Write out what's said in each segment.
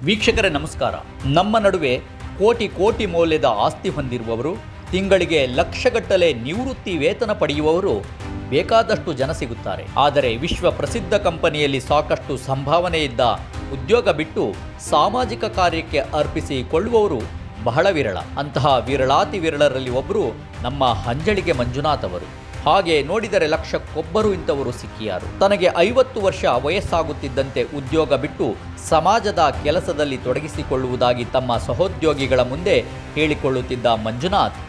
ವೀಕ್ಷಕರೇ ನಮಸ್ಕಾರ. ನಮ್ಮ ನಡುವೆ ಕೋಟಿ ಕೋಟಿ ಮೌಲ್ಯದ ಆಸ್ತಿ ಹೊಂದಿರುವವರು, ತಿಂಗಳಿಗೆ ಲಕ್ಷಗಟ್ಟಲೆ ನಿವೃತ್ತಿ ವೇತನ ಪಡೆಯುವವರು ಬೇಕಾದಷ್ಟು ಜನ ಸಿಗುತ್ತಾರೆ. ಆದರೆ ವಿಶ್ವ ಪ್ರಸಿದ್ಧ ಕಂಪನಿಯಲ್ಲಿ ಸಾಕಷ್ಟು ಸಂಭಾವನೆ ಇದ್ದ ಉದ್ಯೋಗ ಬಿಟ್ಟು ಸಾಮಾಜಿಕ ಕಾರ್ಯಕ್ಕೆ ಅರ್ಪಿಸಿಕೊಳ್ಳುವವರು ಬಹಳ ವಿರಳ. ಅಂತಹ ವಿರಳಾತಿ ವಿರಳರಲ್ಲಿ ಒಬ್ಬರು ನಮ್ಮ ಹಂಜಳಿಗೆ ಮಂಜುನಾಥ್ ಅವರು. ಹಾಗೆ ನೋಡಿದರೆ ಲಕ್ಷಕ್ಕೊಬ್ಬರು ಇಂಥವರು ಸಿಕ್ಕಿಯಾರು. ತನಗೆ 50 ವರ್ಷ ವಯಸ್ಸಾಗುತ್ತಿದ್ದಂತೆ ಉದ್ಯೋಗ ಬಿಟ್ಟು ಸಮಾಜದ ಕೆಲಸದಲ್ಲಿ ತೊಡಗಿಸಿಕೊಳ್ಳುವುದಾಗಿ ತಮ್ಮ ಸಹೋದ್ಯೋಗಿಗಳ ಮುಂದೆ ಹೇಳಿಕೊಳ್ಳುತ್ತಿದ್ದ ಮಂಜುನಾಥ್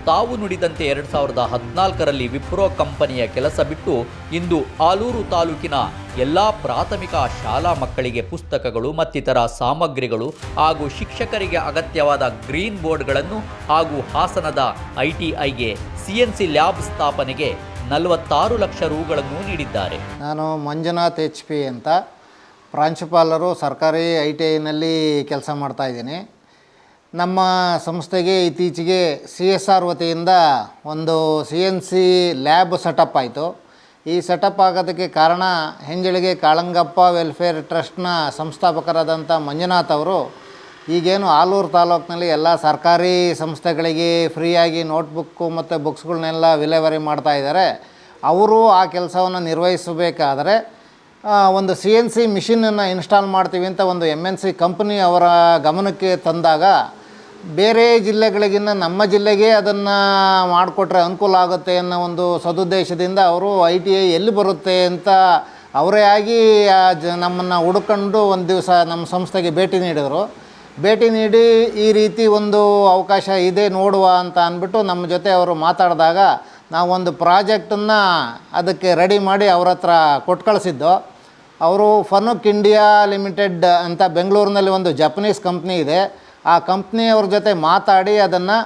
ತಾವು ನುಡಿದಂತೆ 2014ರಲ್ಲಿ ವಿಪ್ರೋ ಕಂಪನಿಯ ಕೆಲಸ ಬಿಟ್ಟು ಇಂದು ಆಲೂರು ತಾಲೂಕಿನ ಎಲ್ಲ ಪ್ರಾಥಮಿಕ ಶಾಲಾ ಮಕ್ಕಳಿಗೆ ಪುಸ್ತಕಗಳು ಮತ್ತಿತರ ಸಾಮಗ್ರಿಗಳು ಹಾಗೂ ಶಿಕ್ಷಕರಿಗೆ ಅಗತ್ಯವಾದ ಗ್ರೀನ್ ಬೋರ್ಡ್ಗಳನ್ನು ಹಾಗೂ ಹಾಸನದ ITIಗೆ CNC ಲ್ಯಾಬ್ ಸ್ಥಾಪನೆಗೆ 46 ಲಕ್ಷ ರೂಗಳನ್ನು ನೀಡಿದ್ದಾರೆ. ನಾನು ಮಂಜುನಾಥ್ HP ಅಂತ ಪ್ರಾಂಶುಪಾಲರು ಸರ್ಕಾರಿ ITIನಲ್ಲಿ ಕೆಲಸ ಮಾಡ್ತಾಯಿದ್ದೀನಿ. ನಮ್ಮ ಸಂಸ್ಥೆಗೆ ಇತ್ತೀಚೆಗೆ CSR ವತಿಯಿಂದ ಒಂದು CNC ಲ್ಯಾಬ್ ಸೆಟಪ್ ಆಯಿತು. ಈ ಸೆಟಪ್ ಆಗೋದಕ್ಕೆ ಕಾರಣ ಹೆಂಜಳಿಗೆ ಕಾಳಂಗಪ್ಪ ವೆಲ್ಫೇರ್ ಟ್ರಸ್ಟ್ನ ಸಂಸ್ಥಾಪಕರಾದಂಥ ಮಂಜುನಾಥ್ ಅವರು ಈಗೇನು ಆಲೂರು ತಾಲೂಕಿನಲ್ಲಿ ಎಲ್ಲ ಸರ್ಕಾರಿ ಸಂಸ್ಥೆಗಳಿಗೆ ಫ್ರೀಯಾಗಿ ನೋಟ್ಬುಕ್ಕು ಮತ್ತು ಬುಕ್ಸ್ಗಳನ್ನೆಲ್ಲ ವಿಲೇವಾರಿ ಮಾಡ್ತಾಯಿದ್ದಾರೆ. ಅವರು ಆ ಕೆಲಸವನ್ನು ನಿರ್ವಹಿಸಬೇಕಾದರೆ ಒಂದು CNC ಮಿಷಿನನ್ನು ಇನ್ಸ್ಟಾಲ್ ಮಾಡ್ತೀವಿ ಅಂತ ಒಂದು MNC ಕಂಪ್ನಿ ಅವರ ಗಮನಕ್ಕೆ ತಂದಾಗ ಬೇರೆ ಜಿಲ್ಲೆಗಳಿಗಿನ್ನ ನಮ್ಮ ಜಿಲ್ಲೆಗೆ ಅದನ್ನು ಮಾಡಿಕೊಟ್ರೆ ಅನುಕೂಲ ಆಗುತ್ತೆ ಅನ್ನೋ ಒಂದು ಸದುದ್ದೇಶದಿಂದ ಅವರು ITI ಎಲ್ಲಿ ಬರುತ್ತೆ ಅಂತ ಅವರೇ ಆಗಿ ನಮ್ಮನ್ನು ಹುಡುಕೊಂಡು ಒಂದು ದಿವಸ ನಮ್ಮ ಸಂಸ್ಥೆಗೆ ಭೇಟಿ ನೀಡಿದರು. ಭೇಟಿ ನೀಡಿ ಈ ರೀತಿ ಒಂದು ಅವಕಾಶ ಇದೆ ನೋಡುವ ಅಂತ ಅಂದ್ಬಿಟ್ಟು ನಮ್ಮ ಜೊತೆ ಅವರು ಮಾತಾಡಿದಾಗ ನಾವೊಂದು ಪ್ರಾಜೆಕ್ಟನ್ನು ಅದಕ್ಕೆ ರೆಡಿ ಮಾಡಿ ಅವ್ರ ಹತ್ರ ಕೊಟ್ಟು ಕಳಿಸಿದ್ದು. ಅವರು ಫನುಕ್ ಇಂಡಿಯಾ ಲಿಮಿಟೆಡ್ ಅಂತ ಬೆಂಗಳೂರಿನಲ್ಲಿ ಒಂದು ಜಪನೀಸ್ ಕಂಪ್ನಿ ಇದೆ. ಆ ಕಂಪ್ನಿಯವ್ರ ಜೊತೆ ಮಾತಾಡಿ ಅದನ್ನು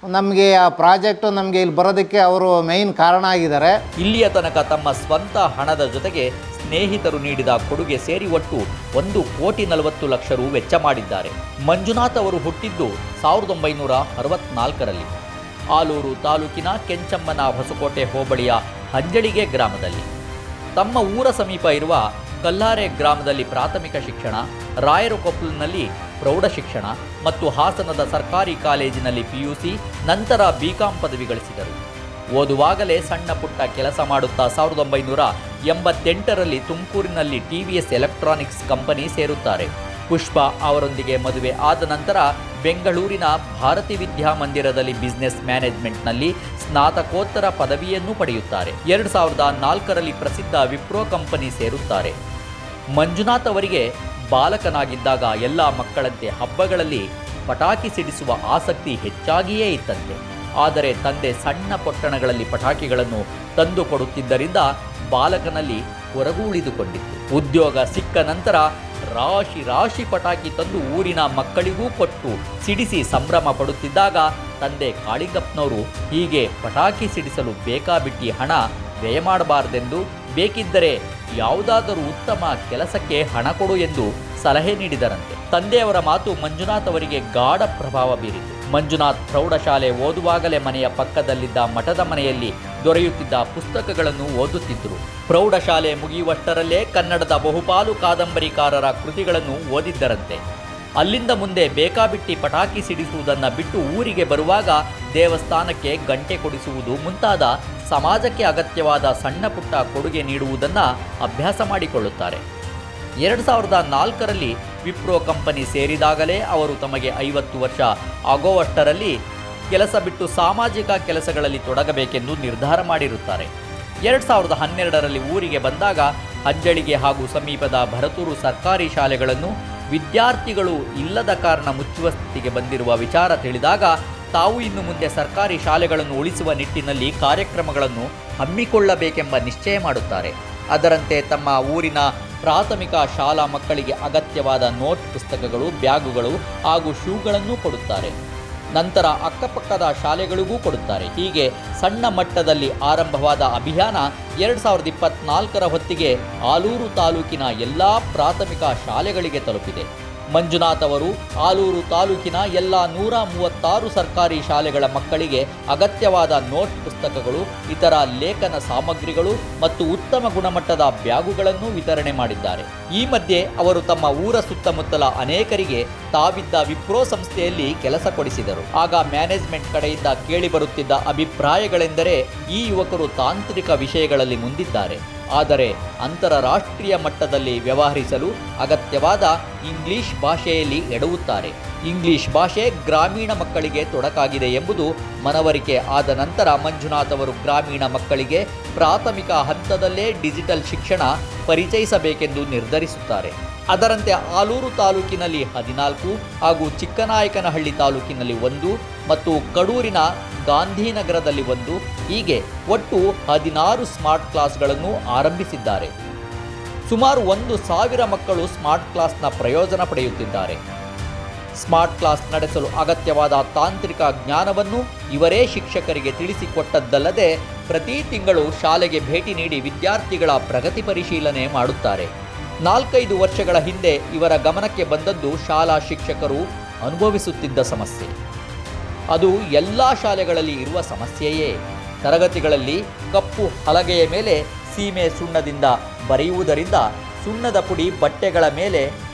ನಮಗೆ ಆ ಪ್ರಾಜೆಕ್ಟು ನಮಗೆ ಇಲ್ಲಿ ಬರೋದಕ್ಕೆ ಅವರು ಮೇಯ್ನ್ ಕಾರಣ ಆಗಿದ್ದಾರೆ. ಇಲ್ಲಿಯ ತನಕ ತಮ್ಮ ಸ್ವಂತ ಹಣದ ಜೊತೆಗೆ ಸ್ನೇಹಿತರು ನೀಡಿದ ಕೊಡುಗೆ ಸೇರಿ ಒಟ್ಟು 1,40 ಲಕ್ಷ ರು ವೆಚ್ಚ ಮಾಡಿದ್ದಾರೆ. ಮಂಜುನಾಥ್ ಅವರು ಹುಟ್ಟಿದ್ದು 1964ರಲ್ಲಿ ಆಲೂರು ತಾಲೂಕಿನ ಕೆಂಚಮ್ಮನ ಹೊಸಕೋಟೆ ಹೋಬಳಿಯ ಹಂಜಳಿಗೆ ಗ್ರಾಮದಲ್ಲಿ. ತಮ್ಮ ಊರ ಸಮೀಪ ಇರುವ ಕಲ್ಲಾರೆ ಗ್ರಾಮದಲ್ಲಿ ಪ್ರಾಥಮಿಕ ಶಿಕ್ಷಣ, ರಾಯರಕೊಪ್ಪಲಿನಲ್ಲಿ ಪ್ರೌಢ ಶಿಕ್ಷಣ ಮತ್ತು ಹಾಸನದ ಸರ್ಕಾರಿ ಕಾಲೇಜಿನಲ್ಲಿ PUC ನಂತರ BCom ಪದವಿ ಗಳಿಸಿದರು. ಓದುವಾಗಲೇ ಸಣ್ಣ ಪುಟ್ಟ ಕೆಲಸ ಮಾಡುತ್ತಾ 1988ರಲ್ಲಿ ತುಮಕೂರಿನಲ್ಲಿ TVS ಎಲೆಕ್ಟ್ರಾನಿಕ್ಸ್ ಕಂಪನಿ ಸೇರುತ್ತಾರೆ. ಪುಷ್ಪ ಅವರೊಂದಿಗೆ ಮದುವೆ ಆದ ನಂತರ ಬೆಂಗಳೂರಿನ ಭಾರತಿ ವಿದ್ಯಾಮಂದಿರದಲ್ಲಿ ಬಿಸಿನೆಸ್ ಮ್ಯಾನೇಜ್ಮೆಂಟ್ನಲ್ಲಿ ಸ್ನಾತಕೋತ್ತರ ಪದವಿಯನ್ನು ಪಡೆಯುತ್ತಾರೆ. 2004ರಲ್ಲಿ ಪ್ರಸಿದ್ಧ ವಿಪ್ರೋ ಕಂಪನಿ ಸೇರುತ್ತಾರೆ. ಮಂಜುನಾಥ್ ಅವರಿಗೆ ಬಾಲಕನಾಗಿದ್ದಾಗ ಎಲ್ಲ ಮಕ್ಕಳಂತೆ ಹಬ್ಬಗಳಲ್ಲಿ ಪಟಾಕಿ ಸಿಡಿಸುವ ಆಸಕ್ತಿ ಹೆಚ್ಚಾಗಿಯೇ ಇತ್ತಂತೆ. ಆದರೆ ತಂದೆ ಸಣ್ಣ ಪೊಟ್ಟಣಗಳಲ್ಲಿ ಪಟಾಕಿಗಳನ್ನು ತಂದು ಕೊಡುತ್ತಿದ್ದರಿಂದ ಬಾಲಕನಲ್ಲಿ ಹೊರಗು ಉಳಿದುಕೊಂಡಿತ್ತು. ಉದ್ಯೋಗ ಸಿಕ್ಕ ನಂತರ ರಾಶಿ ಪಟಾಕಿ ತಂದು ಊರಿನ ಮಕ್ಕಳಿಗೂ ಕೊಟ್ಟು ಸಿಡಿಸಿ ಸಂಭ್ರಮ ಪಡುತ್ತಿದ್ದಾಗ ತಂದೆ ಕಾಳಿಂಗಪ್ಪನವರು ಹೀಗೆ ಪಟಾಕಿ ಸಿಡಿಸಲು ಬೇಕಾಬಿಟ್ಟಿ ಹಣ ವ್ಯಯ ಮಾಡಬಾರದೆಂದು, ಬೇಕಿದ್ದರೆ ಯಾವುದಾದರೂ ಉತ್ತಮ ಕೆಲಸಕ್ಕೆ ಹಣ ಕೊಡು ಎಂದು ಸಲಹೆ ನೀಡಿದರಂತೆ. ತಂದೆಯವರ ಮಾತು ಮಂಜುನಾಥ್ ಅವರಿಗೆ ಗಾಢ ಪ್ರಭಾವ ಬೀರಿತು. ಮಂಜುನಾಥ್ ಪ್ರೌಢಶಾಲೆ ಓದುವಾಗಲೇ ಮನೆಯ ಪಕ್ಕದಲ್ಲಿದ್ದ ಮಠದ ಮನೆಯಲ್ಲಿ ದೊರೆಯುತ್ತಿದ್ದ ಪುಸ್ತಕಗಳನ್ನು ಓದುತ್ತಿದ್ದರು. ಪ್ರೌಢಶಾಲೆ ಮುಗಿಯುವಷ್ಟರಲ್ಲೇ ಕನ್ನಡದ ಬಹುಪಾಲು ಕಾದಂಬರಿಕಾರರ ಕೃತಿಗಳನ್ನು ಓದಿದ್ದರಂತೆ. ಅಲ್ಲಿಂದ ಮುಂದೆ ಬೇಕಾಬಿಟ್ಟಿ ಪಟಾಕಿ ಸಿಡಿಸುವುದನ್ನು ಬಿಟ್ಟು ಊರಿಗೆ ಬರುವಾಗ ದೇವಸ್ಥಾನಕ್ಕೆ ಗಂಟೆ ಕೊಡಿಸುವುದು ಮುಂತಾದ ಸಮಾಜಕ್ಕೆ ಅಗತ್ಯವಾದ ಸಣ್ಣ ಪುಟ್ಟ ಕೊಡುಗೆ ನೀಡುವುದನ್ನು ಅಭ್ಯಾಸ ಮಾಡಿಕೊಳ್ಳುತ್ತಾರೆ. 2004ರಲ್ಲಿ ವಿಪ್ರೋ ಕಂಪನಿ ಸೇರಿದಾಗಲೇ ಅವರು ತಮಗೆ 50 ವರ್ಷ ಆಗೋವಷ್ಟರಲ್ಲಿ ಕೆಲಸ ಬಿಟ್ಟು ಸಾಮಾಜಿಕ ಕೆಲಸಗಳಲ್ಲಿ ತೊಡಗಬೇಕೆಂದು ನಿರ್ಧಾರ ಮಾಡಿರುತ್ತಾರೆ. 2012ರಲ್ಲಿ ಊರಿಗೆ ಬಂದಾಗ ಹಂಜಳಿಗೆ ಹಾಗೂ ಸಮೀಪದ ಭರತೂರು ಸರ್ಕಾರಿ ಶಾಲೆಗಳನ್ನು ವಿದ್ಯಾರ್ಥಿಗಳು ಇಲ್ಲದ ಕಾರಣ ಮುಚ್ಚುವ ಸ್ಥಿತಿಗೆ ಬಂದಿರುವ ವಿಚಾರ ತಿಳಿದಾಗ ತಾವು ಇನ್ನು ಮುಂದೆ ಸರ್ಕಾರಿ ಶಾಲೆಗಳನ್ನು ಉಳಿಸುವ ನಿಟ್ಟಿನಲ್ಲಿ ಕಾರ್ಯಕ್ರಮಗಳನ್ನು ಹಮ್ಮಿಕೊಳ್ಳಬೇಕೆಂಬ ನಿಶ್ಚಯ ಮಾಡುತ್ತಾರೆ. ಅದರಂತೆ ತಮ್ಮ ಊರಿನ ಪ್ರಾಥಮಿಕ ಶಾಲಾ ಮಕ್ಕಳಿಗೆ ಅಗತ್ಯವಾದ ನೋಟ್ ಪುಸ್ತಕಗಳು, ಬ್ಯಾಗುಗಳು ಹಾಗೂ ಶೂಗಳನ್ನು ಕೊಡುತ್ತಾರೆ. ನಂತರ ಅಕ್ಕಪಕ್ಕದ ಶಾಲೆಗಳಿಗೂ ಕೊಡುತ್ತಾರೆ. ಹೀಗೆ ಸಣ್ಣ ಮಟ್ಟದಲ್ಲಿ ಆರಂಭವಾದ ಅಭಿಯಾನ 2024ರ ಹೊತ್ತಿಗೆ ಆಲೂರು ತಾಲೂಕಿನ ಎಲ್ಲ ಪ್ರಾಥಮಿಕ ಶಾಲೆಗಳಿಗೆ ತಲುಪಿದೆ. ಮಂಜುನಾಥ್ ಅವರು ಆಲೂರು ತಾಲೂಕಿನ ಎಲ್ಲ 136 ಸರ್ಕಾರಿ ಶಾಲೆಗಳ ಮಕ್ಕಳಿಗೆ ಅಗತ್ಯವಾದ ನೋಟ್ ಪುಸ್ತಕಗಳು, ಇತರ ಲೇಖನ ಸಾಮಗ್ರಿಗಳು ಮತ್ತು ಉತ್ತಮ ಗುಣಮಟ್ಟದ ಬ್ಯಾಗುಗಳನ್ನು ವಿತರಣೆ ಮಾಡಿದ್ದಾರೆ. ಈ ಮಧ್ಯೆ ಅವರು ತಮ್ಮ ಊರ ಸುತ್ತಮುತ್ತಲ ಅನೇಕರಿಗೆ ತಾವಿದ್ದ ವಿಪ್ರೋ ಸಂಸ್ಥೆಯಲ್ಲಿ ಕೆಲಸ ಕೊಡಿಸಿದರು. ಆಗ ಮ್ಯಾನೇಜ್ಮೆಂಟ್ ಕಡೆಯಿಂದ ಕೇಳಿಬರುತ್ತಿದ್ದ ಅಭಿಪ್ರಾಯಗಳೆಂದರೆ ಈ ಯುವಕರು ತಾಂತ್ರಿಕ ವಿಷಯಗಳಲ್ಲಿ ಮುಂದಿದ್ದಾರೆ, ಆದರೆ ಅಂತಾರಾಷ್ಟ್ರೀಯ ಮಟ್ಟದಲ್ಲಿ ವ್ಯವಹರಿಸಲು ಅಗತ್ಯವಾದ ಇಂಗ್ಲಿಷ್ ಭಾಷೆಯಲ್ಲಿ ಎಡವುತ್ತಾರೆ. ಇಂಗ್ಲಿಷ್ ಭಾಷೆ ಗ್ರಾಮೀಣ ಮಕ್ಕಳಿಗೆ ತೊಡಕಾಗಿದೆ ಎಂಬುದು ಮನವರಿಕೆ ಆದ ನಂತರ ಮಂಜುನಾಥ್ ಅವರು ಗ್ರಾಮೀಣ ಮಕ್ಕಳಿಗೆ ಪ್ರಾಥಮಿಕ ಹಂತದಲ್ಲೇ ಡಿಜಿಟಲ್ ಶಿಕ್ಷಣ ಪರಿಚಯಿಸಬೇಕೆಂದು ನಿರ್ಧರಿಸುತ್ತಾರೆ. ಅದರಂತೆ ಆಲೂರು ತಾಲೂಕಿನಲ್ಲಿ 14 ಹಾಗೂ ಚಿಕ್ಕನಾಯಕನಹಳ್ಳಿ ತಾಲೂಕಿನಲ್ಲಿ 1 ಮತ್ತು ಕಡೂರಿನ ಗಾಂಧಿನಗರದಲ್ಲಿ 1, ಹೀಗೆ ಒಟ್ಟು 16 ಸ್ಮಾರ್ಟ್ ಕ್ಲಾಸ್ಗಳನ್ನು ಆರಂಭಿಸಿದ್ದಾರೆ. ಸುಮಾರು 1,000 ಮಕ್ಕಳು ಸ್ಮಾರ್ಟ್ ಕ್ಲಾಸ್ನ ಪ್ರಯೋಜನ ಪಡೆಯುತ್ತಿದ್ದಾರೆ. ಸ್ಮಾರ್ಟ್ ಕ್ಲಾಸ್ ನಡೆಸಲು ಅಗತ್ಯವಾದ ತಾಂತ್ರಿಕ ಜ್ಞಾನವನ್ನು ಇವರೇ ಶಿಕ್ಷಕರಿಗೆ ತಿಳಿಸಿಕೊಟ್ಟದ್ದಲ್ಲದೆ ಪ್ರತಿ ತಿಂಗಳು ಶಾಲೆಗೆ ಭೇಟಿ ನೀಡಿ ವಿದ್ಯಾರ್ಥಿಗಳ ಪ್ರಗತಿ ಪರಿಶೀಲನೆ ಮಾಡುತ್ತಾರೆ. 4-5 ವರ್ಷಗಳ ಹಿಂದೆ ಇವರ ಗಮನಕ್ಕೆ ಬಂದದ್ದು ಶಾಲಾ ಶಿಕ್ಷಕರು ಅನುಭವಿಸುತ್ತಿದ್ದ ಸಮಸ್ಯೆ. ಅದು ಎಲ್ಲ ಶಾಲೆಗಳಲ್ಲಿ ಇರುವ ಸಮಸ್ಯೆಯೇ. ತರಗತಿಗಳಲ್ಲಿ ಕಪ್ಪು ಹಲಗೆಯ ಮೇಲೆ ಸೀಮೆ ಸುಣ್ಣದಿಂದ ಬರೆಯುವುದರಿಂದ ಸುಣ್ಣದ ಪುಡಿ ಬಟ್ಟೆಗಳ ಮೇಲೆ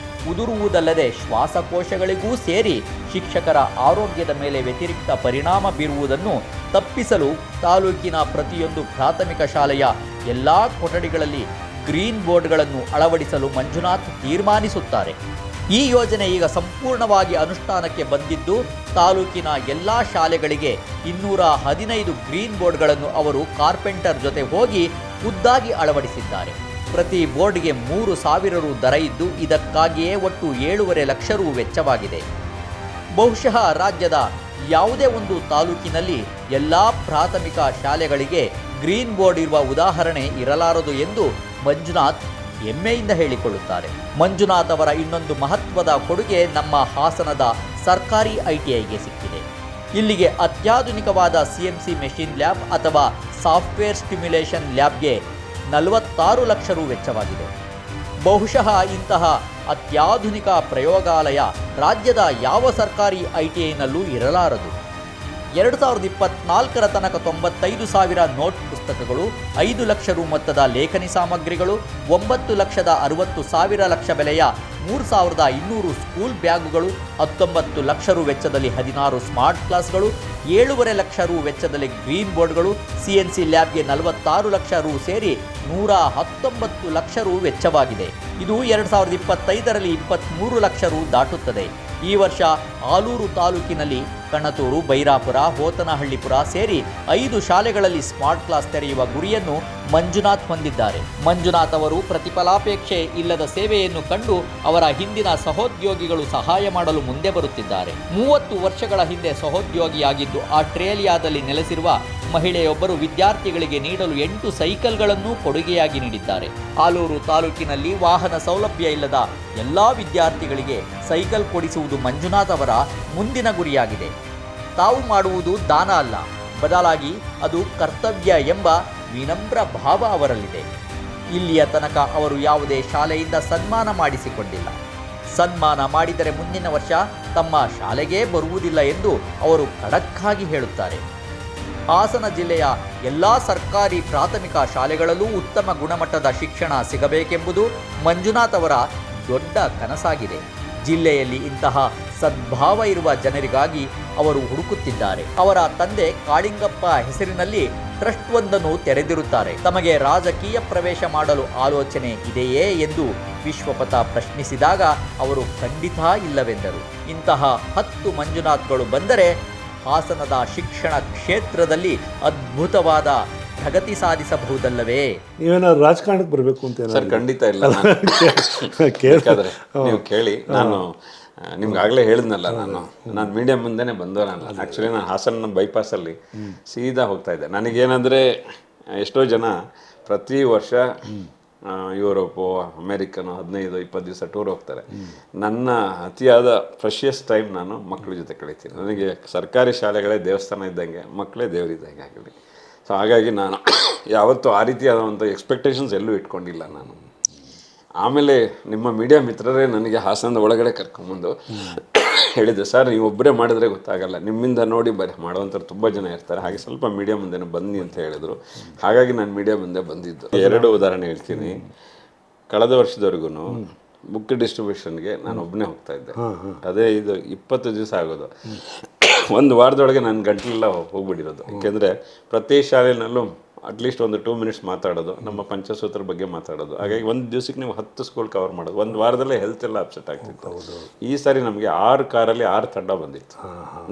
ಉದುರುವುದಲ್ಲದೆ ಶ್ವಾಸಕೋಶಗಳಿಗೂ ಸೇರಿ ಶಿಕ್ಷಕರ ಆರೋಗ್ಯದ ಮೇಲೆ ವ್ಯತಿರಿಕ್ತ ಪರಿಣಾಮ ಬೀರುವುದನ್ನು ತಪ್ಪಿಸಲು ತಾಲೂಕಿನ ಪ್ರತಿಯೊಂದು ಪ್ರಾಥಮಿಕ ಶಾಲೆಯ ಎಲ್ಲ ಕೊಠಡಿಗಳಲ್ಲಿ ಗ್ರೀನ್ ಬೋರ್ಡ್ಗಳನ್ನು ಅಳವಡಿಸಲು ಮಂಜುನಾಥ್ ತೀರ್ಮಾನಿಸುತ್ತಾರೆ. ಈ ಯೋಜನೆ ಈಗ ಸಂಪೂರ್ಣವಾಗಿ ಅನುಷ್ಠಾನಕ್ಕೆ ಬಂದಿದ್ದು ತಾಲೂಕಿನ ಎಲ್ಲ ಶಾಲೆಗಳಿಗೆ 215 ಗ್ರೀನ್ ಬೋರ್ಡ್ಗಳನ್ನು ಅವರು ಕಾರ್ಪೆಂಟರ್ ಜೊತೆ ಹೋಗಿ ಖುದ್ದಾಗಿ ಅಳವಡಿಸಿದ್ದಾರೆ. ಪ್ರತಿ ಬೋರ್ಡ್ಗೆ 3,000 ರು ದರ ಇದ್ದು ಇದಕ್ಕಾಗಿಯೇ ಒಟ್ಟು 7.5 ಲಕ್ಷ ರು ವೆಚ್ಚವಾಗಿದೆ. ಬಹುಶಃ ರಾಜ್ಯದ ಯಾವುದೇ ಒಂದು ತಾಲೂಕಿನಲ್ಲಿ ಎಲ್ಲ ಪ್ರಾಥಮಿಕ ಶಾಲೆಗಳಿಗೆ ಗ್ರೀನ್ ಬೋರ್ಡ್ ಇರುವ ಉದಾಹರಣೆ ಇರಲಾರದು ಎಂದು ಮಂಜುನಾಥ್ ಹೆಮ್ಮೆಯಿಂದ ಹೇಳಿಕೊಳ್ಳುತ್ತಾರೆ. ಮಂಜುನಾಥ್ ಅವರ ಇನ್ನೊಂದು ಮಹತ್ವದ ಕೊಡುಗೆ ನಮ್ಮ ಹಾಸನದ ಸರ್ಕಾರಿ ITIಗೆ ಸಿಕ್ಕಿದೆ. ಇಲ್ಲಿಗೆ ಅತ್ಯಾಧುನಿಕವಾದ CMC ಮೆಷಿನ್ ಲ್ಯಾಬ್ ಅಥವಾ ಸಾಫ್ಟ್ವೇರ್ ಸ್ಟಿಮ್ಯುಲೇಷನ್ ಲ್ಯಾಬ್ಗೆ 46 ಲಕ್ಷ ರು ವೆಚ್ಚವಾಗಿದೆ. ಬಹುಶಃ ಇಂತಹ ಅತ್ಯಾಧುನಿಕ ಪ್ರಯೋಗಾಲಯ ರಾಜ್ಯದ ಯಾವ ಸರ್ಕಾರಿ ITIನಲ್ಲೂ ಇರಲಾರದು. 2024 ತನಕ 95,000 ನೋಟ್ ಪುಸ್ತಕಗಳು, 5 ಲಕ್ಷ ರು ಮೊತ್ತದ ಲೇಖನಿ ಸಾಮಗ್ರಿಗಳು, 9,60,000 ಲಕ್ಷ ಬೆಲೆಯ 3,200 ಸ್ಕೂಲ್ ಬ್ಯಾಗುಗಳು, 19 ಲಕ್ಷ ರು ವೆಚ್ಚದಲ್ಲಿ 16 ಸ್ಮಾರ್ಟ್ ಕ್ಲಾಸ್ಗಳು, 7.5 ಲಕ್ಷ ರು ವೆಚ್ಚದಲ್ಲಿ ಗ್ರೀನ್ ಬೋರ್ಡ್ಗಳು, CNC ಲ್ಯಾಬ್ಗೆ 46 ಲಕ್ಷ ರು ಸೇರಿ 119 ಲಕ್ಷ ರು ವೆಚ್ಚವಾಗಿದೆ. ಇದು 2025ರಲ್ಲಿ 23 ಲಕ್ಷ ರು ದಾಟುತ್ತದೆ. ಈ ವರ್ಷ ಆಲೂರು ತಾಲೂಕಿನಲ್ಲಿ ಕಣತೂರು, ಬೈರಾಪುರ, ಹೋತನಹಳ್ಳಿಪುರ ಸೇರಿ 5 ಶಾಲೆಗಳಲ್ಲಿ ಸ್ಮಾರ್ಟ್ ಕ್ಲಾಸ್ ತೆರೆಯುವ ಗುರಿಯನ್ನು ಮಂಜುನಾಥ್ ಹೊಂದಿದ್ದಾರೆ. ಮಂಜುನಾಥ್ ಅವರು ಪ್ರತಿಫಲಾಪೇಕ್ಷೆ ಇಲ್ಲದ ಸೇವೆಯನ್ನು ಕಂಡು ಅವರ ಹಿಂದಿನ ಸಹೋದ್ಯೋಗಿಗಳು ಸಹಾಯ ಮಾಡಲು ಮುಂದೆ ಬರುತ್ತಿದ್ದಾರೆ. 30 ವರ್ಷಗಳ ಹಿಂದೆ ಸಹೋದ್ಯೋಗಿಯಾಗಿದ್ದು ಆಸ್ಟ್ರೇಲಿಯಾದಲ್ಲಿ ನೆಲೆಸಿರುವ ಮಹಿಳೆಯೊಬ್ಬರು ವಿದ್ಯಾರ್ಥಿಗಳಿಗೆ ನೀಡಲು 8 ಸೈಕಲ್ಗಳನ್ನು ಕೊಡುಗೆಯಾಗಿ ನೀಡಿದ್ದಾರೆ. ಆಲೂರು ತಾಲೂಕಿನಲ್ಲಿ ವಾಹನ ಸೌಲಭ್ಯ ಇಲ್ಲದ ಎಲ್ಲ ವಿದ್ಯಾರ್ಥಿಗಳಿಗೆ ಸೈಕಲ್ ಕೊಡಿಸುವುದು ಮಂಜುನಾಥ್ ಅವರ ಮುಂದಿನ ಗುರಿಯಾಗಿದೆ. ತಾವು ಮಾಡುವುದು ದಾನ ಅಲ್ಲ, ಬದಲಾಗಿ ಅದು ಕರ್ತವ್ಯ ಎಂಬ ವಿನಮ್ರ ಭಾವ ಅವರಲ್ಲಿದೆ. ಇಲ್ಲಿಯ ತನಕ ಅವರು ಯಾವುದೇ ಶಾಲೆಯಿಂದ ಸನ್ಮಾನ ಮಾಡಿಸಿಕೊಂಡಿಲ್ಲ. ಸನ್ಮಾನ ಮಾಡಿದರೆ ಮುಂದಿನ ವರ್ಷ ತಮ್ಮ ಶಾಲೆಗೇ ಬರುವುದಿಲ್ಲ ಎಂದು ಅವರು ಖಡಕ್ಕಾಗಿ ಹೇಳುತ್ತಾರೆ. ಹಾಸನ ಜಿಲ್ಲೆಯ ಎಲ್ಲ ಸರ್ಕಾರಿ ಪ್ರಾಥಮಿಕ ಶಾಲೆಗಳಲ್ಲೂ ಉತ್ತಮ ಗುಣಮಟ್ಟದ ಶಿಕ್ಷಣ ಸಿಗಬೇಕೆಂಬುದು ಮಂಜುನಾಥ್ ಅವರ ದೊಡ್ಡ ಕನಸಾಗಿದೆ. ಜಿಲ್ಲೆಯಲ್ಲಿ ಇಂತಹ ಸದ್ಭಾವ ಇರುವ ಜನರಿಗಾಗಿ ಅವರು ಹುಡುಕುತ್ತಿದ್ದಾರೆ. ಅವರ ತಂದೆ ಕಾಳಿಂಗಪ್ಪ ಹೆಸರಿನಲ್ಲಿ ಟ್ರಸ್ಟ್ ಒಂದನ್ನು ತೆರೆದಿರುತ್ತಾರೆ. ತಮಗೆ ರಾಜಕೀಯ ಪ್ರವೇಶ ಮಾಡಲು ಆಲೋಚನೆ ಇದೆಯೇ ಎಂದು ವಿಶ್ವಪಥ ಪ್ರಶ್ನಿಸಿದಾಗ ಅವರು ಖಂಡಿತ ಇಲ್ಲವೆಂದರು. ಇಂತಹ 10 ಮಂಜುನಾಥ್ಗಳು ಬಂದರೆ ಹಾಸನದ ಶಿಕ್ಷಣ ಕ್ಷೇತ್ರದಲ್ಲಿ ಅದ್ಭುತವಾದ ಪ್ರಗತಿ ಸಾಧಿಸಬಹುದಲ್ಲವೇ? ನೀವೇನಾದ್ರು ರಾಜಕಾರಣಕ್ಕೆ ಬರಬೇಕು ಅಂತ ಸರ್? ಖಂಡಿತ ಇಲ್ಲ. ನೀವು ಕೇಳಿ, ನಾನು ನಿಮ್ಗಾಗಲೇ ಹೇಳಿದ್ನಲ್ಲ, ನಾನು ಮೀಡಿಯಂ ಮುಂದೆನೇ ಬಂದವನಲ್ಲ. ಆ್ಯಕ್ಚುಲಿ ನಾನು ಹಾಸನ ಬೈಪಾಸಲ್ಲಿ ಸೀದಾ ಹೋಗ್ತಾ ಇದ್ದೆ. ನನಗೇನಂದರೆ ಎಷ್ಟೋ ಜನ ಪ್ರತಿ ವರ್ಷ ಯುರೋಪು, ಅಮೇರಿಕನು 15-20 ದಿವಸ ಟೂರ್ ಹೋಗ್ತಾರೆ. ನನ್ನ ಅತಿಯಾದ ಪ್ರೆಷಿಯಸ್ ಟೈಮ್ ನಾನು ಮಕ್ಕಳ ಜೊತೆ ಕಳೀತೀನಿ. ನನಗೆ ಸರ್ಕಾರಿ ಶಾಲೆಗಳೇ ದೇವಸ್ಥಾನ ಇದ್ದಂಗೆ, ಮಕ್ಕಳೇ ದೇವರಿದ್ದಂಗೆ ಆಗಲಿ. ಸೊ ಹಾಗಾಗಿ ನಾನು ಯಾವತ್ತೂ ಆ ರೀತಿಯಾದಂಥ ಎಕ್ಸ್ಪೆಕ್ಟೇಷನ್ಸ್ ಎಲ್ಲೂ ಇಟ್ಕೊಂಡಿಲ್ಲ ನಾನು. ಆಮೇಲೆ ನಿಮ್ಮ ಮೀಡಿಯಾ ಮಿತ್ರರೇ ನನಗೆ ಹಾಸನದ ಒಳಗಡೆ ಕರ್ಕೊಂಬಂದು ಹೇಳಿದ್ರು, ಸರ್ ನೀವು ಒಬ್ಬರೇ ಮಾಡಿದ್ರೆ ಗೊತ್ತಾಗಲ್ಲ, ನಿಮ್ಮಿಂದ ನೋಡಿ ಮಾಡುವಂಥವ್ರು ತುಂಬ ಜನ ಇರ್ತಾರೆ, ಹಾಗೆ ಸ್ವಲ್ಪ ಮೀಡಿಯಾ ಮುಂದೆ ಬನ್ನಿ ಅಂತ ಹೇಳಿದರು. ಹಾಗಾಗಿ ನಾನು ಮೀಡಿಯಾ ಮುಂದೆ ಬಂದಿದ್ದು. 2 ಉದಾಹರಣೆ ಹೇಳ್ತೀನಿ. ಕಳೆದ ವರ್ಷದವರೆಗೂ ಬುಕ್ ಡಿಸ್ಟ್ರಿಬ್ಯೂಷನ್ಗೆ ನಾನು ಒಬ್ಬನೇ ಹೋಗ್ತಾ ಇದ್ದೆ. ಅದೇ ಇದು 20 ದಿವಸ ಆಗೋದು. ಒಂದು ವಾರದೊಳಗೆ ನನ್ನ ಗಂಟಲೆಲ್ಲ ಹೋಗ್ಬಿಟ್ಟಿರೋದು. ಏಕೆಂದರೆ ಪ್ರತಿ ಶಾಲೆಯಲ್ಲೂ ಅಟ್ಲೀಸ್ಟ್ ಒಂದು 2 ಮಿನಿಟ್ಸ್ ಮಾತಾಡೋದು, ನಮ್ಮ ಪಂಚಸೂತ್ರ ಬಗ್ಗೆ ಮಾತಾಡೋದು. ಹಾಗಾಗಿ ಒಂದು ದಿವಸಕ್ಕೆ ನೀವು 10 ಸ್ಕೂಲ್ ಕವರ್ ಮಾಡೋದು. ಒಂದು ವಾರದಲ್ಲೇ ಹೆಲ್ತ್ ಎಲ್ಲ ಅಪ್ಸೆಟ್ ಆಗ್ತಿತ್ತು. ಈ ಸಾರಿ ನಮಗೆ 6 ಕಾರಲ್ಲಿ 6 ತಂಡ ಬಂದಿತ್ತು.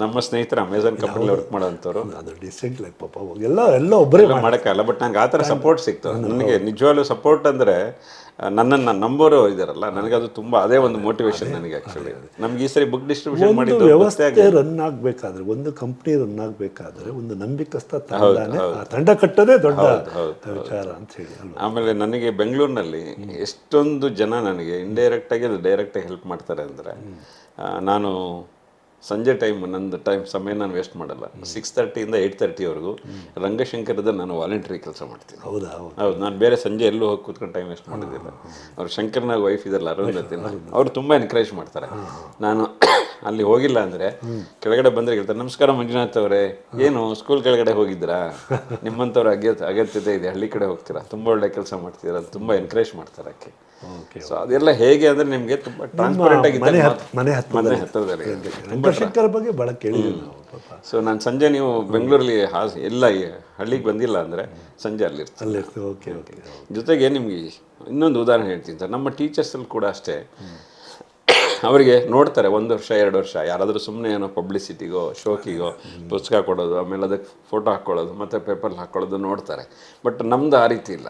ನಮ್ಮ ಸ್ನೇಹಿತರು ಅಮೆಝಾನ್ ಕಂಪನಿಲಿ ವರ್ಕ್ ಮಾಡೋಂಥವ್ರು. ಅದು ಡಿಸೆಂಟ್ ಲೈಕ್ ಪಾಪ ಎಲ್ಲ ಒಬ್ಬರೇ ಮಾಡೋಕ್ಕಲ್ಲ. ಬಟ್ ನಂಗೆ ಆ ಥರ ಸಪೋರ್ಟ್ ಸಿಕ್ತು. ನನಗೆ ನಿಜವಾಗ್ಲೂ ಸಪೋರ್ಟ್ ಅಂದರೆ ನನ್ನನ್ನು ನಂಬೋರು ಇದಾರಲ್ಲ, ನನಗದು ತುಂಬ ಅದೇ ಒಂದು ಮೋಟಿವೇಶನ್ ನನಗೆ. ಆ್ಯಕ್ಚುಲಿ ನಮ್ಗೆ ಈ ಸರಿ ಬುಕ್ ಡಿಸ್ಟ್ರಿಬ್ಯೂಷನ್ ಮಾಡಿದ್ದು ವ್ಯವಸ್ಥೆ ರನ್ ಆಗಬೇಕಾದ್ರೆ, ಒಂದು ಕಂಪ್ನಿ ರನ್ ಆಗಬೇಕಾದ್ರೆ ಒಂದು ನಂಬಿಕಸ್ಥ ತಂಡನೇ, ಆ ತಂಡ ಕಟ್ಟೋದೇ ದೊಡ್ಡ ವಿಚಾರ ಅಂತ ಹೇಳಿ. ಆಮೇಲೆ ನನಗೆ ಬೆಂಗಳೂರಿನಲ್ಲಿ ಎಷ್ಟೊಂದು ಜನ ನನಗೆ ಇಂಡೈರೆಕ್ಟಾಗಿ ಡೈರೆಕ್ಟಾಗಿ ಹೆಲ್ಪ್ ಮಾಡ್ತಾರೆ ಅಂದರೆ, ನಾನು ಸಂಜೆ ನಂದು ಸಮಯ ನಾನು ವೇಸ್ಟ್ ಮಾಡಲ್ಲ. 6:30 ಇಂದ 8:30ವರೆಗೂ ರಂಗಶಂಕರದ ನಾನು ವಾಲಂಟ್ರಿ ಕೆಲಸ ಮಾಡ್ತೀನಿ. ಹೌದು, ನಾನು ಬೇರೆ ಸಂಜೆ ಎಲ್ಲೂ ಹೋಗಿ ಕೂತ್ಕೊಂಡು ಟೈಮ್ ವೇಸ್ಟ್ ಮಾಡೋದಿಲ್ಲ. ಅವ್ರು ಶಂಕರ್ನಾಗ್ ವೈಫ್ ಇದಲ್ಲ ಅರುಂಧತಿ, ಅವ್ರು ತುಂಬ ಎನ್ಕರೇಜ್ ಮಾಡ್ತಾರೆ. ನಾನು ಅಲ್ಲಿ ಹೋಗಿಲ್ಲ ಅಂದರೆ ಕೆಳಗಡೆ ಬಂದರೆ ಹೇಳ್ತಾರೆ, ನಮಸ್ಕಾರ ಮಂಜುನಾಥ್ ಅವರೇ, ಏನು ಸ್ಕೂಲ್ ಕೆಳಗಡೆ ಹೋಗಿದ್ದೀರಾ, ನಿಮ್ಮಂಥವ್ರ ಅಗತ್ಯತೆ ಇದೆ, ಹಳ್ಳಿ ಕಡೆ ಹೋಗ್ತೀರಾ, ತುಂಬ ಒಳ್ಳೆ ಕೆಲಸ ಮಾಡ್ತೀರಾ ಅಂತ ತುಂಬ ಎನ್ಕರೇಜ್ ಮಾಡ್ತಾರೆ ಆಕೆ. ಸೊ ಅದೆಲ್ಲ ಹೇಗೆ ಅಂದರೆ ನಿಮಗೆ ತುಂಬ ಟ್ರಾನ್ಸ್ಪರೆಂಟ್ ಆಗಿದೆ. ಮನೆ ಹತ್ತಿರದಲ್ಲಿ ರಂಗಶಂಕರ ಬಗ್ಗೆ ಭಾಳ ಕೇಳಿದ್ದೀವಿ ನಾವು. ಸೊ ನಾನು ಸಂಜೆ ನೀವು ಬೆಂಗಳೂರಲ್ಲಿ ಎಲ್ಲ ಹಳ್ಳಿಗೆ ಬಂದಿಲ್ಲ ಅಂದರೆ ಸಂಜೆ ಅಲ್ಲಿರ್ತೀನಿ. ಓಕೆ. ಜೊತೆಗೆ ನಿಮಗೆ ಇನ್ನೊಂದು ಉದಾಹರಣೆ ಹೇಳ್ತೀನಿ ಸರ್. ನಮ್ಮ ಟೀಚರ್ಸಲ್ಲಿ ಕೂಡ ಅಷ್ಟೇ, ಅವರಿಗೆ ನೋಡ್ತಾರೆ 1 ವರ್ಷ 2 ವರ್ಷ ಯಾರಾದರೂ ಸುಮ್ಮನೆ ಏನೋ ಪಬ್ಲಿಸಿಟಿಗೋ ಶೋಕಿಗೋ ಪುಸ್ತಕ ಕೊಡೋದು, ಆಮೇಲೆ ಅದಕ್ಕೆ ಫೋಟೋ ಹಾಕ್ಕೊಳ್ಳೋದು, ಮತ್ತು ಪೇಪರ್ಲ್ಲಿ ಹಾಕ್ಕೊಳ್ಳೋದು ನೋಡ್ತಾರೆ. ಬಟ್ ನಮ್ದು ಆ ರೀತಿ ಇಲ್ಲ.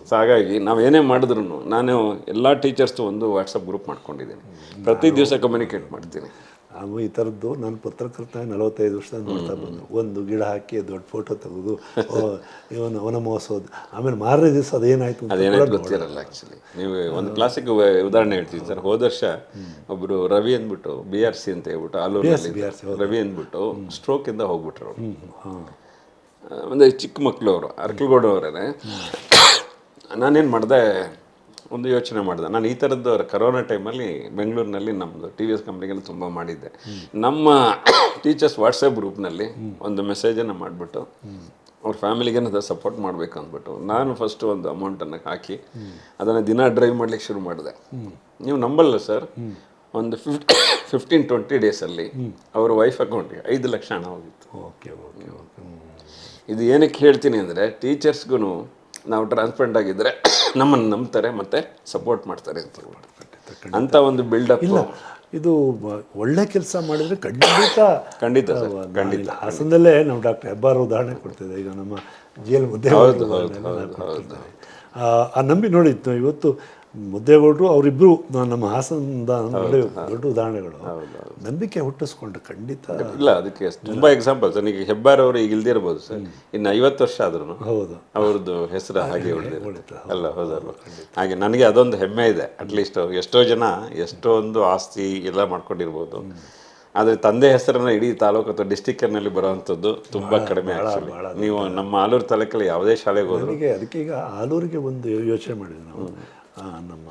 ಸೊ ಹಾಗಾಗಿ ನಾವು ಏನೇ ಮಾಡಿದ್ರು ನಾನು ಎಲ್ಲ ಟೀಚರ್ಸ್ದು ಒಂದು ವಾಟ್ಸಪ್ ಗ್ರೂಪ್ ಮಾಡ್ಕೊಂಡಿದ್ದೀನಿ. ಪ್ರತಿ ದಿವಸ ಕಮ್ಯುನಿಕೇಟ್ ಮಾಡ್ತೀನಿ. ನಾವು ಈ ಥರದ್ದು ನಾನು ಪತ್ರಕರ್ತ 45 ವರ್ಷ ನೋಡ್ತಾ ಬಂದು, ಒಂದು ಗಿಡ ಹಾಕಿ ದೊಡ್ಡ ಫೋಟೋ ತೆಗೆದು ಇವನು ಅವನ ಮೋಸೋದು, ಆಮೇಲೆ ಮಾರನೇ ದಿವಸ ಅದೇನಾಯ್ತು ಗೊತ್ತಿರಲ್ಲ. ಆ್ಯಕ್ಚುಲಿ ನೀವು ಒಂದು ಕ್ಲಾಸಿಕ್ ಉದಾಹರಣೆ ಹೇಳ್ತೀನಿ ಸರ್. ಹೋದ ವರ್ಷ ಒಬ್ಬರು ರವಿ ಅಂದ್ಬಿಟ್ಟು BRC ಅಂತ ಹೇಳ್ಬಿಟ್ಟು ಆಲೂರಲ್ಲಿ ರವಿ ಅಂದ್ಬಿಟ್ಟು ಸ್ಟ್ರೋಕಿಂದ ಹೋಗ್ಬಿಟ್ರು. ಒಂದು ಚಿಕ್ಕ ಮಕ್ಕಳು ಅವರು ಅರ್ಕಲ್ಗೌಡವರೇ. ನಾನೇನು ಮಾಡಿದೆ, ಒಂದು ಯೋಚನೆ ಮಾಡಿದೆ. ನಾನು ಈ ಥರದ್ದು ಕರೋನಾ ಟೈಮಲ್ಲಿ ಬೆಂಗಳೂರಿನಲ್ಲಿ ನಮ್ಮದು TVS ಕಂಪ್ನಿಗೆಲ್ಲ ತುಂಬ ಮಾಡಿದ್ದೆ. ನಮ್ಮ ಟೀಚರ್ಸ್ ವಾಟ್ಸಪ್ ಗ್ರೂಪ್ನಲ್ಲಿ ಒಂದು ಮೆಸೇಜನ್ನು ಮಾಡಿಬಿಟ್ಟು ಅವ್ರ ಫ್ಯಾಮಿಲಿಗೇನಾದ್ರು ಸಪೋರ್ಟ್ ಮಾಡಬೇಕು ಅಂದ್ಬಿಟ್ಟು ನಾನು ಫಸ್ಟು ಒಂದು ಅಮೌಂಟನ್ನು ಹಾಕಿ ಅದನ್ನು ದಿನ ಡ್ರೈವ್ ಮಾಡ್ಲಿಕ್ಕೆ ಶುರು ಮಾಡಿದೆ. ನೀವು ನಂಬಲ್ಲ ಸರ್, ಒಂದು 15-20 ಡೇಸಲ್ಲಿ ಅವ್ರ ವೈಫ್ ಅಕೌಂಟಿಗೆ 5 ಲಕ್ಷ ಹಣ ಹೋಗಿತ್ತು. ಓಕೆ. ಇದು ಏನಕ್ಕೆ ಹೇಳ್ತೀನಿ ಅಂದರೆ, ಟೀಚರ್ಸ್ಗೂ ನಾವು ಟ್ರಾನ್ಸ್ಪರೆಂಟ್ ಆಗಿದ್ದರೆ ನಮ್ಮನ್ನು ನಂಬ್ತಾರೆ ಮತ್ತು ಸಪೋರ್ಟ್ ಮಾಡ್ತಾರೆ ಅಂತ ಒಂದು ಬಿಲ್ಡಪ್. ಇದು ಒಳ್ಳೆ ಕೆಲಸ ಮಾಡಿದರೆ ಖಂಡಿತ ಹಾಸನದಲ್ಲೇ ನಾವು ಡಾಕ್ಟರ್ ಹೆಬ್ಬಾರ್ ಉದಾಹರಣೆ ಕೊಡ್ತಿದ್ದೆ. ಈಗ ನಮ್ಮ ಜೇಲ್ ಮುದ್ದೇಗೌಡರು ಆ ನಂಬಿ ನೋಡಿದ್ದು. ಇವತ್ತು ಮುದ್ದೇಗೌಡರು ಅವರಿಬ್ಬರು ನಮ್ಮ ಹಾಸನದ ದೊಡ್ಡ ಉದಾಹರಣೆಗಳು. ನಂಬಿಕೆ ಹುಟ್ಟಿಸ್ಕೊಂಡು ಖಂಡಿತ ಇಲ್ಲ. ಅದಕ್ಕೆ ತುಂಬ ಎಕ್ಸಾಂಪಲ್ಸ್. ನನಗೆ ಹೆಬ್ಬಾರ್ ಅವರು ಈಗ ಇಲ್ದಿರ್ಬೋದು ಸರ್, ಇನ್ನು 50 ವರ್ಷ ಆದ್ರೂ ಹೌದು ಅವ್ರದ್ದು ಹೆಸರು ಹಾಗೆ ಉಳಿದಿರುತ್ತೆ ಅಲ್ಲ. ಹೌದಲ್ವ? ಹಾಗೆ ನನಗೆ ಅದೊಂದು ಹೆಮ್ಮೆ ಇದೆ. ಅಟ್ಲೀಸ್ಟ್ ಎಷ್ಟೋ ಜನ ಎಷ್ಟೊಂದು ಆಸ್ತಿ ಎಲ್ಲ ಮಾಡ್ಕೊಂಡಿರ್ಬೋದು, ಆದರೆ ತಂದೆ ಹೆಸರನ್ನು ಇಡೀ ತಾಲೂಕು ಅಥವಾ ಡಿಸ್ಟಿಕ್ನಲ್ಲಿ ಬರೋವಂಥದ್ದು ತುಂಬ ಕಡಿಮೆ. ಆ್ಯಕ್ಚುಲಿ ನೀವು ನಮ್ಮ ಆಲೂರು ತಾಲೂಕಲ್ಲಿ ಯಾವುದೇ ಶಾಲೆಗೆ ಹೋದ್ರು. ಅದಕ್ಕೆ ಈಗ ಆಲೂರಿಗೆ ಒಂದು ಯೋಚನೆ ಮಾಡಿದ್ವಿ ನಾವು. ನಮ್ಮ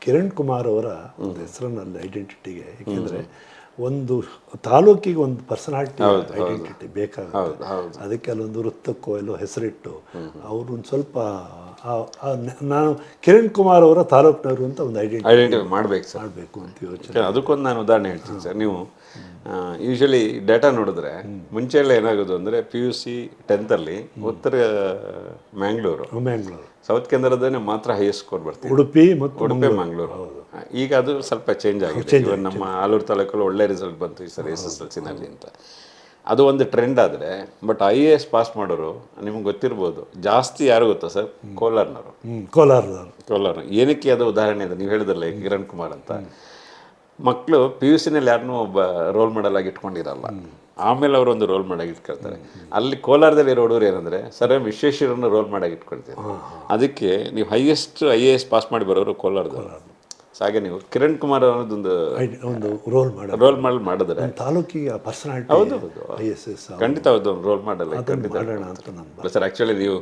ಕಿರಣ್ ಕುಮಾರ್ ಅವರ ಒಂದು ಹೆಸರಿನಲ್ಲಿ ಐಡೆಂಟಿಟಿಗೆ, ಏಕೆಂದರೆ ಒಂದು ತಾಲೂಕಿಗೆ ಒಂದು ಪರ್ಸನಾಲಿಟಿ ಐಡೆಂಟಿಟಿ ಬೇಕಾಗುತ್ತೆ. ಅದಕ್ಕೆ ಅಲ್ಲೊಂದು ವೃತ್ತಕ್ಕೋ ಎಲ್ಲೋ ಹೆಸರಿಟ್ಟು ಅವರು ಒಂದು ಸ್ವಲ್ಪ ನಾನು ಕಿರಣ್ ಕುಮಾರ್ ಅವರ ತಾಲೂಕಿನವರು ಅಂತ ಒಂದು ಐಡೆಂಟಿಟಿ ಮಾಡಬೇಕು ಅಂತ ಯೋಚನೆ. ಅದಕ್ಕೊಂದು ನಾನು ಉದಾಹರಣೆ ಹೇಳ್ತೀನಿ ಸರ್. ನೀವು ಯೂಶಲಿ ಡೇಟಾ ನೋಡಿದ್ರೆ ಮುಂಚೆ ಎಲ್ಲ ಏನಾಗೋದು ಅಂದರೆ PUC 10th ಉತ್ತರ ಮ್ಯಾಂಗ್ಳೂರು ಸೌತ್ ಕೇಂದ್ರದಲ್ಲೇ ಮಾತ್ರ ಹೈಯೆಸ್ಟ್ ಸ್ಕೋರ್ ಬರ್ತೀವಿ, ಉಡುಪಿ ಮಂಗಳೂರು. ಈಗ ಅದು ಸ್ವಲ್ಪ ಚೇಂಜ್ ಆಗಿದೆ. ನಮ್ಮ ಆಲೂರು ತಾಲೂಕಲ್ಲಿ ಒಳ್ಳೆ ರಿಸಲ್ಟ್ ಬಂತು ಈ ಸರಿ SSLCನಲ್ಲಿ ಅಂತ. ಅದು ಒಂದು ಟ್ರೆಂಡ್. ಆದರೆ ಬಟ್ IAS ಪಾಸ್ ಮಾಡೋರು ನಿಮ್ಗೆ ಗೊತ್ತಿರ್ಬೋದು ಜಾಸ್ತಿ ಯಾರು ಗೊತ್ತಾ ಸರ್? ಕೋಲಾರ. ಏನಕ್ಕೆ ಅದು ಉದಾಹರಣೆ ಇದೆ ನೀವು ಹೇಳಿದ್ರಲ್ಲ ಕಿರಣ್ ಕುಮಾರ್ ಅಂತ. ಮಕ್ಕಳು PUCನಲ್ಲಿ ಯಾರನ್ನೂ ಒಬ್ಬ ರೋಲ್ ಮಾಡೆಲ್ ಆಗಿ ಇಟ್ಕೊಂಡಿರಲ್ಲ, ಆಮೇಲೆ ಅವರು ಒಂದು ರೋಲ್ ಮಾಡಾಗಿ ಇಟ್ಕೊಳ್ತಾರೆ. ಅಲ್ಲಿ ಕೋಲಾರದಲ್ಲಿ ಇರೋ ಹುಡುಗರು ಏನಂದರೆ ಸರ್ ವಿಶ್ವೇಶ್ವರನ್ನು ರೋಲ್ ಮಾಡಾಗಿ ಇಟ್ಕೊಳ್ತೀವಿ. ಅದಕ್ಕೆ ನೀವು ಹೈಯೆಸ್ಟ್ IAS ಪಾಸ್ ಮಾಡಿ ಬರೋರು ಕೋಲಾರದವರು. ಸೊ ಹಾಗೆ ನೀವು ಕಿರಣ್ ಕುಮಾರ್ ಅನ್ನೋದೊಂದು ಒಂದು ರೋಲ್ ಮಾಡೋದು, ರೋಲ್ ಮಾಡಲ್ ಮಾಡಿದ್ರೆ ಒಂದು ತಾಲೂಕಿಗೆ ಪರ್ಸನಾಲಿಟಿ, ISS ಖಂಡಿತ ಹೌದು ರೋಲ್ ಮಾಡಲ್ಲ ಖಂಡಿತ ಮಾಡೋಣ ಅಂತ ನನ್ನ ಸರ್. ಆ್ಯಕ್ಚುಲಿ ನೀವು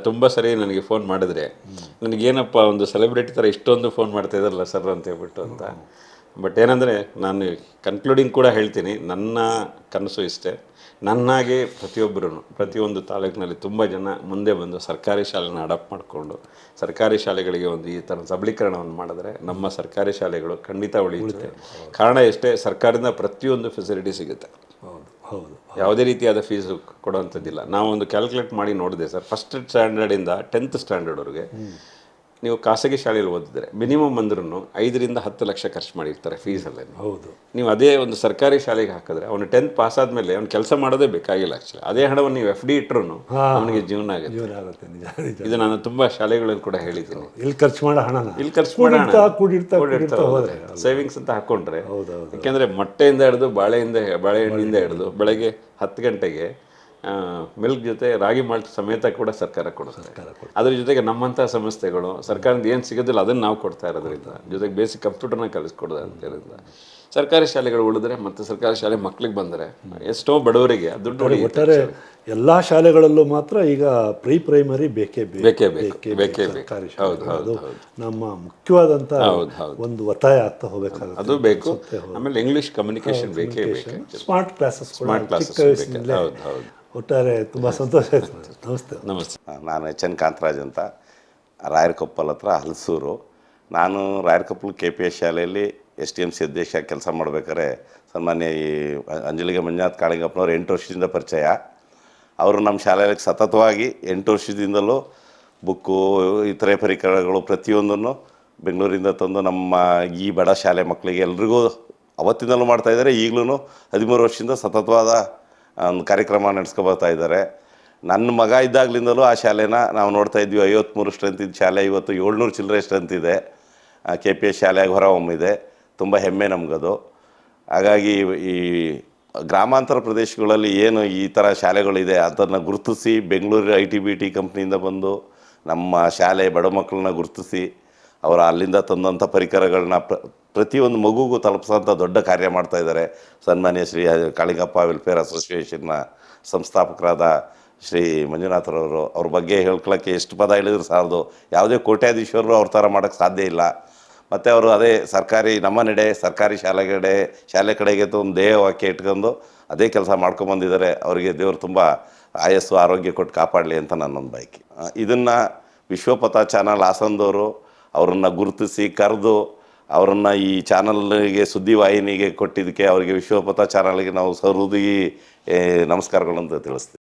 ತುಂಬ ಸರಿ ನನಗೆ ಫೋನ್ ಮಾಡಿದ್ರೆ ನನಗೇನಪ್ಪ ಒಂದು ಸೆಲೆಬ್ರಿಟಿ ಥರ ಇಷ್ಟೊಂದು ಫೋನ್ ಮಾಡ್ತಾ ಇದ್ದಾರಲ್ಲ ಸರ್ ಅಂತ ಹೇಳ್ಬಿಟ್ಟು ಅಂತ. ಬಟ್ ಏನಂದರೆ ನಾನು ಕನ್ಕ್ಲೂಡಿಂಗ್ ಕೂಡ ಹೇಳ್ತೀನಿ, ನನ್ನ ಕನಸು ಇಷ್ಟೇ, ನನ್ನಾಗೆ ಪ್ರತಿಯೊಂದು ತಾಲೂಕಿನಲ್ಲಿ ತುಂಬ ಜನ ಮುಂದೆ ಬಂದು ಸರ್ಕಾರಿ ಶಾಲೆನ ಅಡಾಪ್ಟ್ ಮಾಡಿಕೊಂಡು ಸರ್ಕಾರಿ ಶಾಲೆಗಳಿಗೆ ಒಂದು ಈ ಥರ ಸಬಲೀಕರಣವನ್ನು ಮಾಡಿದ್ರೆ ನಮ್ಮ ಸರ್ಕಾರಿ ಶಾಲೆಗಳು ಖಂಡಿತ ಉಳಿಯುತ್ತವೆ. ಕಾರಣ ಎಷ್ಟೇ, ಸರ್ಕಾರದಿಂದ ಪ್ರತಿಯೊಂದು ಫೆಸಿಲಿಟಿ ಸಿಗುತ್ತೆ. ಹೌದು, ಯಾವುದೇ ರೀತಿಯಾದ ಫೀಸು ಕೊಡುವಂಥದ್ದಿಲ್ಲ. ನಾವು ಒಂದು ಕ್ಯಾಲ್ಕುಲೇಟ್ ಮಾಡಿ ನೋಡಿದೆ ಸರ್, ಫಸ್ಟ್ ಸ್ಟ್ಯಾಂಡರ್ಡಿಂದ 10th ಸ್ಟ್ಯಾಂಡರ್ಡ್ವರೆಗೆ ನೀವು ಖಾಸಗಿ ಶಾಲೆಯಲ್ಲಿ ಓದಿದ್ರೆ ಮಿನಿಮಮ್ ಅಂದ್ರೂ 5 ರಿಂದ 10 ಲಕ್ಷ ಖರ್ಚು ಮಾಡಿರ್ತಾರೆ ಫೀಸಲ್ಲೇ. ಹೌದು. ನೀವು ಅದೇ ಒಂದು ಸರ್ಕಾರಿ ಶಾಲೆಗೆ ಹಾಕಿದ್ರೆ ಅವನು 10th ಪಾಸ್ ಆದಮೇಲೆ ಅವ್ನು ಕೆಲಸ ಮಾಡೋದೇ ಬೇಕಾಗಿಲ್ಲ. ಆ್ಯಕ್ಚುಲಿ ಅದೇ ಹಣವನ್ನು ನೀವು FD ಇಟ್ಟರು ಅವನಿಗೆ ಜೀವನ ಆಗುತ್ತೆ. ಇದು ನಾನು ತುಂಬ ಶಾಲೆಗಳಲ್ಲಿ ಕೂಡ ಹೇಳಿದ್ದೀನಿ. ಇಲ್ಲಿ ಖರ್ಚು ಮಾಡೋ ಹಣ ಇಲ್ಲಿ ಖರ್ಚು ಮಾಡೋ ಸೇವಿಂಗ್ಸ್ ಅಂತ ಹಾಕ್ಕೊಂಡ್ರೆ, ಯಾಕೆಂದರೆ ಮೊಟ್ಟೆಯಿಂದ ಹಿಡಿದು ಬಾಳೆಹಣ್ಣಿಂದ ಹಿಡಿದು ಬೆಳಗ್ಗೆ 10 ಗಂಟೆಗೆ ಮಿಲ್ಕ್ ಜೊತೆ ರಾಗಿ ಮಾಲ್ಟ್ ಸಮೇತ ಕೂಡ ಸರ್ಕಾರ ಕೊಡುತ್ತೆ. ಅದ್ರ ಜೊತೆಗೆ ನಮ್ಮಂಥ ಸಂಸ್ಥೆಗಳು ಸರ್ಕಾರದಿಂದ ಏನು ಸಿಗೋದಿಲ್ಲ ಅದನ್ನು ನಾವು ಕೊಡ್ತಾ ಇರೋದ್ರಿಂದ, ಜೊತೆಗೆ ಬೇಸಿಕ್ ಕಂಪ್ಯೂಟರ್ನ ಕಲಿಸ್ಕೊಡೋದ್ರಿಂದ ಸರ್ಕಾರಿ ಶಾಲೆಗಳು ಉಳಿದ್ರೆ ಮತ್ತು ಸರ್ಕಾರಿ ಶಾಲೆ ಮಕ್ಳಿಗೆ ಬಂದರೆ ಎಷ್ಟೋ ಬಡವರಿಗೆ ದುಡ್ಡು ಒಟ್ಟಾರೆ ಎಲ್ಲ ಶಾಲೆಗಳಲ್ಲೂ ಮಾತ್ರ ಈಗ ಪ್ರೈಮರಿ ಬೇಕೇ ಸರ್ಕಾರಿ ಶಾಲೆ. ನಮ್ಮ ಮುಖ್ಯವಾದಂಥ ಒಂದು ಒತ್ತಾಯ ಆಗ್ತಾ ಹೋಗಬೇಕಾಗುತ್ತೆ. ಅದು ಬೇಕು. ಆಮೇಲೆ ಇಂಗ್ಲಿಷ್ ಕಮ್ಯುನಿಕೇಶನ್ ಬೇಕೇ ಬೇಕು. ಸ್ಮಾರ್ಟ್ ಕ್ಲಾಸಸ್ ಚಿಕ್ಕ ವಯಸ್ಸಿನಲ್ಲೇ. ಒಟ್ಟಾರೆ ತುಂಬ ಸಂತೋಷ ಆಯಿತು. ನಮಸ್ತೆ. ನಾನು HN ಕಾಂತರಾಜ್ ಅಂತ, ರಾಯರಕೊಪ್ಪಲ್ ಹತ್ರ ಹಲಸೂರು. ನಾನು ರಾಯರಕೊಪ್ಪಲು KPS ಶಾಲೆಯಲ್ಲಿ STMC ಅಧ್ಯಕ್ಷ ಕೆಲಸ ಮಾಡಬೇಕಾದ್ರೆ ಸನ್ಮಾನ್ಯ ಈ ಅಂಜಲಿಗೆ ಮಂಜುನಾಥ್ ಕಾಳಿಂಗಪ್ಪನವ್ರು 8 ವರ್ಷದಿಂದ ಪರಿಚಯ. ಅವರು ನಮ್ಮ ಶಾಲೆಯಲ್ಲಿ ಸತತವಾಗಿ 8 ವರ್ಷದಿಂದಲೂ ಬುಕ್ಕು, ಇತರೆ ಪರಿಕರಗಳು ಪ್ರತಿಯೊಂದನ್ನು ಬೆಂಗಳೂರಿಂದ ತಂದು ನಮ್ಮ ಈ ಬಡ ಶಾಲೆ ಮಕ್ಕಳಿಗೆ ಎಲ್ರಿಗೂ ಅವತ್ತಿನಲ್ಲೂ ಮಾಡ್ತಾಯಿದ್ದಾರೆ. ಈಗಲೂ 13 ವರ್ಷದಿಂದ ಸತತವಾದ ಒಂದು ಕಾರ್ಯಕ್ರಮ ನಡೆಸ್ಕೊಬರ್ತಾ ಇದ್ದಾರೆ. ನನ್ನ ಮಗ ಇದ್ದಾಗಲಿಂದಲೂ ಆ ಶಾಲೆನ ನಾವು ನೋಡ್ತಾ ಇದ್ವಿ. 53 ಸ್ಟ್ರೆಂತ್ ಇದ್ದ ಶಾಲೆ ಇವತ್ತು 700 ಚಿಲ್ಲರೆ ಸ್ಟ್ರೆಂತ್ ಇದೆ. KPS ಶಾಲೆಯಾಗಿ ಹೊರಹೊಮ್ಮಿದೆ. ತುಂಬ ಹೆಮ್ಮೆ ನಮಗದು. ಹಾಗಾಗಿ ಈ ಗ್ರಾಮಾಂತರ ಪ್ರದೇಶಗಳಲ್ಲಿ ಏನು ಈ ಥರ ಶಾಲೆಗಳಿದೆ ಅದನ್ನು ಗುರುತಿಸಿ ಬೆಂಗಳೂರು ITBT ಕಂಪ್ನಿಯಿಂದ ಬಂದು ನಮ್ಮ ಶಾಲೆ ಬಡ ಮಕ್ಕಳನ್ನ ಗುರುತಿಸಿ ಅವರ ಅಲ್ಲಿಂದ ತಂದಂಥ ಪರಿಕರಗಳನ್ನ ಪ್ರತಿಯೊಂದು ಮಗುಗೂ ತಲುಪಿಸೋಂಥ ದೊಡ್ಡ ಕಾರ್ಯ ಮಾಡ್ತಾಯಿದ್ದಾರೆ. ಸನ್ಮಾನ್ಯ ಶ್ರೀ ಕಾಳಿಂಗಪ್ಪ ವೆಲ್ಫೇರ್ ಅಸೋಸಿಯೇಷನ್ನ ಸಂಸ್ಥಾಪಕರಾದ ಶ್ರೀ ಮಂಜುನಾಥರವರು, ಅವ್ರ ಬಗ್ಗೆ ಹೇಳ್ಕೊಳ್ಳೋಕ್ಕೆ ಎಷ್ಟು ಪದ ಹೇಳಿದ್ರು ಸಾಲದು. ಯಾವುದೇ ಕೋಟ್ಯಾಧೀಶ್ವರರು ಅವ್ರ ಥರ ಮಾಡೋಕ್ಕೆ ಸಾಧ್ಯ ಇಲ್ಲ. ಮತ್ತು ಅವರು ಅದೇ ನಮ್ಮ ನಡೆ ಸರ್ಕಾರಿ ಶಾಲೆ ಕಡೆಗೆ ಒಂದು ಧ್ಯೇಯವಾಕ್ಯ ಇಟ್ಕೊಂಡು ಅದೇ ಕೆಲಸ ಮಾಡ್ಕೊಂಬಂದಿದ್ದಾರೆ. ಅವರಿಗೆ ದೇವರು ತುಂಬ ಆಯಸ್ಸು ಆರೋಗ್ಯ ಕೊಟ್ಟು ಕಾಪಾಡಲಿ ಅಂತ ನನ್ನೊಂದು ಬಯಕೆ. ಇದನ್ನು ವಿಶ್ವಪಥ ಚಾನಲ್ ಹಾಸನದವರು ಅವರನ್ನು ಗುರುತಿಸಿ ಕರೆದು ಅವರನ್ನು ಈ ಚಾನಲ್ಗೆ ಸುದ್ದಿವಾಹಿನಿಗೆ ಕೊಟ್ಟಿದ್ದಕ್ಕೆ ಅವರಿಗೆ ವಿಶ್ವಪಥ ಚಾನಲ್ಗೆ ನಾವು ಸಹೃದಯಿ ನಮಸ್ಕಾರಗಳನ್ನು ತಿಳಿಸ್ತೀವಿ.